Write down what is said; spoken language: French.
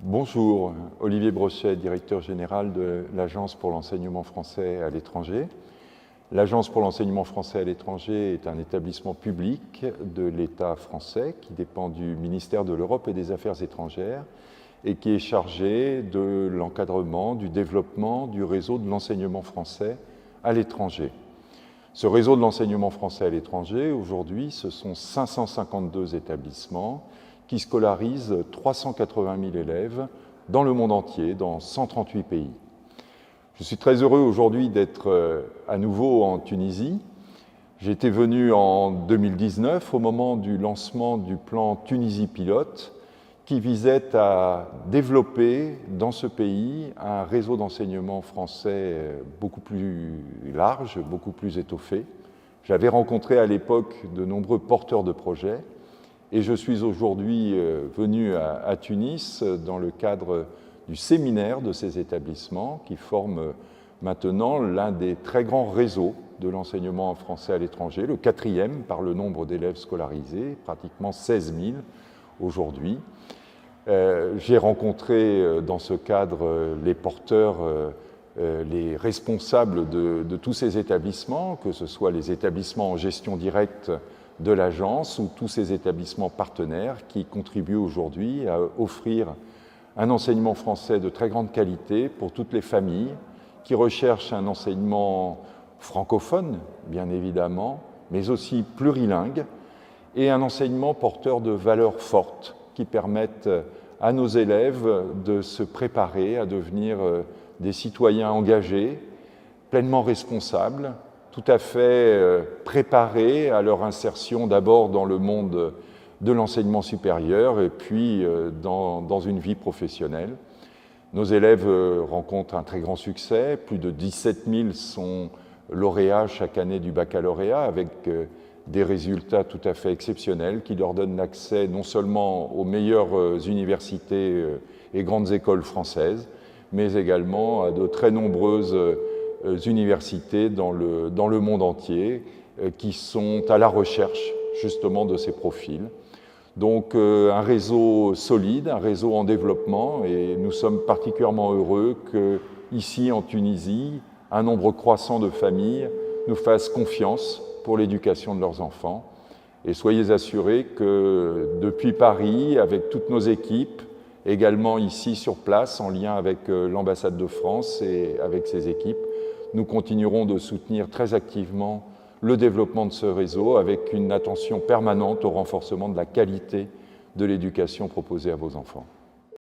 Bonjour, Olivier Brochet, directeur général de l'Agence pour l'enseignement français à l'étranger. L'Agence pour l'enseignement français à l'étranger est un établissement public de l'État français qui dépend du ministère de l'Europe et des Affaires étrangères et qui est chargé de l'encadrement, du développement du réseau de l'enseignement français à l'étranger. Ce réseau de l'enseignement français à l'étranger, aujourd'hui, ce sont 552 établissements qui scolarisent 380 000 élèves dans le monde entier, dans 138 pays. Je suis très heureux aujourd'hui d'être à nouveau en Tunisie. J'étais venu en 2019 au moment du lancement du plan Tunisie Pilote qui visait à développer dans ce pays un réseau d'enseignement français beaucoup plus large, beaucoup plus étoffé. J'avais rencontré à l'époque de nombreux porteurs de projets et je suis aujourd'hui venu à Tunis dans le cadre du séminaire de ces établissements qui forment maintenant l'un des très grands réseaux de l'enseignement français à l'étranger, le 4e par le nombre d'élèves scolarisés, pratiquement 16 000 aujourd'hui. J'ai rencontré dans ce cadre les porteurs, les responsables de tous ces établissements, que ce soit les établissements en gestion directe de l'agence ou tous ces établissements partenaires qui contribuent aujourd'hui à offrir un enseignement français de très grande qualité pour toutes les familles qui recherchent un enseignement francophone, bien évidemment, mais aussi plurilingue, et un enseignement porteur de valeurs fortes qui permettent à nos élèves de se préparer à devenir des citoyens engagés, pleinement responsables, tout à fait préparés à leur insertion d'abord dans le monde de l'enseignement supérieur et puis dans une vie professionnelle. Nos élèves rencontrent un très grand succès, plus de 17 000 sont lauréats chaque année du baccalauréat avec des résultats tout à fait exceptionnels qui leur donnent l'accès non seulement aux meilleures universités et grandes écoles françaises, mais également à de très nombreuses universités dans le monde entier qui sont à la recherche justement de ces profils. Donc un réseau solide, un réseau en développement, et nous sommes particulièrement heureux qu'ici en Tunisie, un nombre croissant de familles nous fassent confiance pour l'éducation de leurs enfants. Et soyez assurés que depuis Paris, avec toutes nos équipes, également ici sur place, en lien avec l'ambassade de France et avec ses équipes, nous continuerons de soutenir très activement le développement de ce réseau avec une attention permanente au renforcement de la qualité de l'éducation proposée à vos enfants.